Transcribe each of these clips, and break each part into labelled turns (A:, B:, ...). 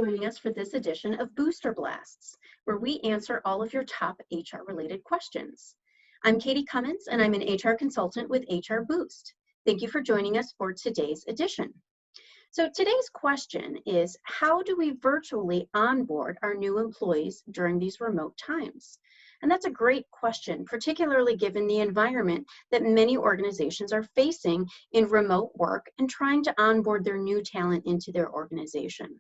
A: joining us for this edition of Booster Blasts, where we answer all of your top HR-related questions. I'm Katie Cummins, and I'm an HR consultant with HR Boost. Thank you for joining us for today's edition. So today's question is, how do we virtually onboard our new employees during these remote times? And that's a great question, particularly given the environment that many organizations are facing in remote work and trying to onboard their new talent into their organization.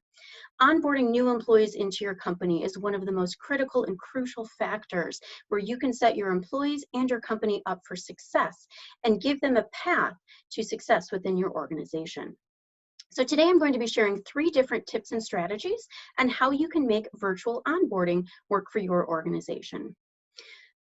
A: Onboarding new employees into your company is one of the most critical and crucial factors where you can set your employees and your company up for success and give them a path to success within your organization. So today I'm going to be sharing 3 different tips and strategies on how you can make virtual onboarding work for your organization.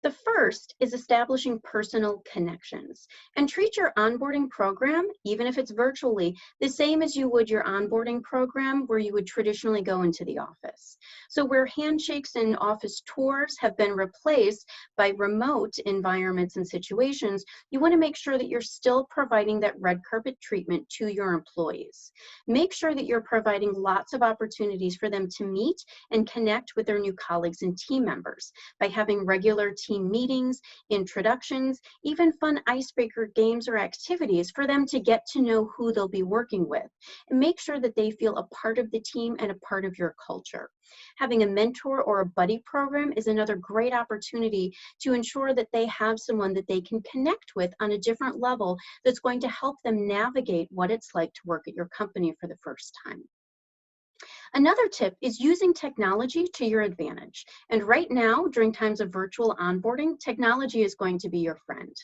A: The first is establishing personal connections, and treat your onboarding program, even if it's virtually, the same as you would your onboarding program where you would traditionally go into the office. So where handshakes and office tours have been replaced by remote environments and situations, you want to make sure that you're still providing that red carpet treatment to your employees. Make sure that you're providing lots of opportunities for them to meet and connect with their new colleagues and team members by having regular team meetings, introductions, even fun icebreaker games or activities for them to get to know who they'll be working with. And make sure that they feel a part of the team and a part of your culture. Having a mentor or a buddy program is another great opportunity to ensure that they have someone that they can connect with on a different level that's going to help them navigate what it's like to work at your company for the first time. Another tip is using technology to your advantage. And right now, during times of virtual onboarding, technology is going to be your friend.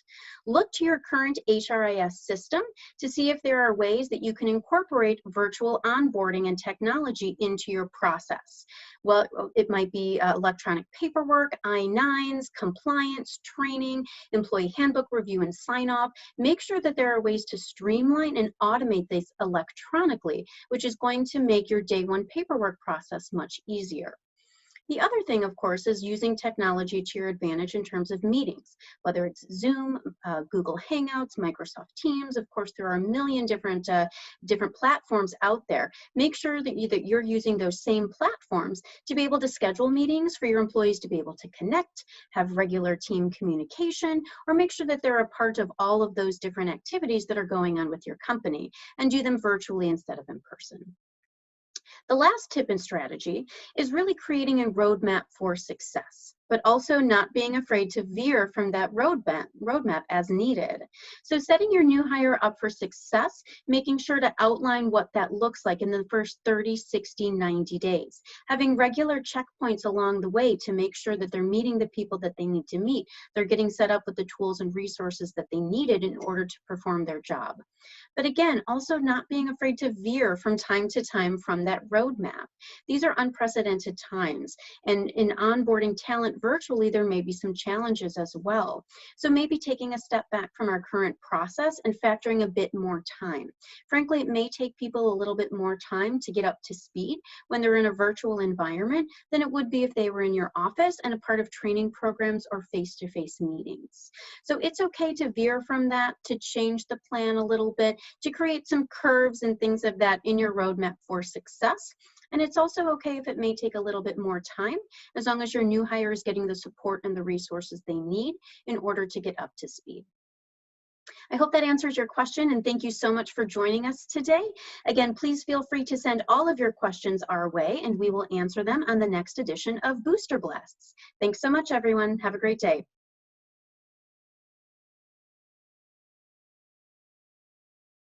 A: Look to your current HRIS system to see if there are ways that you can incorporate virtual onboarding and technology into your process. Well, it might be electronic paperwork, I-9s, compliance, training, employee handbook review and sign-off. Make sure that there are ways to streamline and automate this electronically, which is going to make your day one paperwork process much easier. The other thing, of course, is using technology to your advantage in terms of meetings, whether it's Zoom, Google Hangouts, Microsoft Teams. Of course, there are a million different platforms out there. Make sure that you're using those same platforms to be able to schedule meetings for your employees to be able to connect, have regular team communication, or make sure that they're a part of all of those different activities that are going on with your company, and do them virtually instead of in person. The last tip and strategy is really creating a roadmap for success, but also not being afraid to veer from that roadmap as needed. So setting your new hire up for success, making sure to outline what that looks like in the first 30, 60, 90 days. Having regular checkpoints along the way to make sure that they're meeting the people that they need to meet. They're getting set up with the tools and resources that they needed in order to perform their job. But again, also not being afraid to veer from time to time from that roadmap. These are unprecedented times, and in onboarding talent virtually, there may be some challenges as well. So maybe taking a step back from our current process and factoring a bit more time. Frankly, it may take people a little bit more time to get up to speed when they're in a virtual environment than it would be if they were in your office and a part of training programs or face-to-face meetings. So it's okay to veer from that, to change the plan a little bit, to create some curves and things of that in your roadmap for success. And it's also okay if it may take a little bit more time, as long as your new hire is getting the support and the resources they need in order to get up to speed. I hope that answers your question, and thank you so much for joining us today. Again, please feel free to send all of your questions our way, and we will answer them on the next edition of Booster Blasts. Thanks so much, everyone. Have a great day.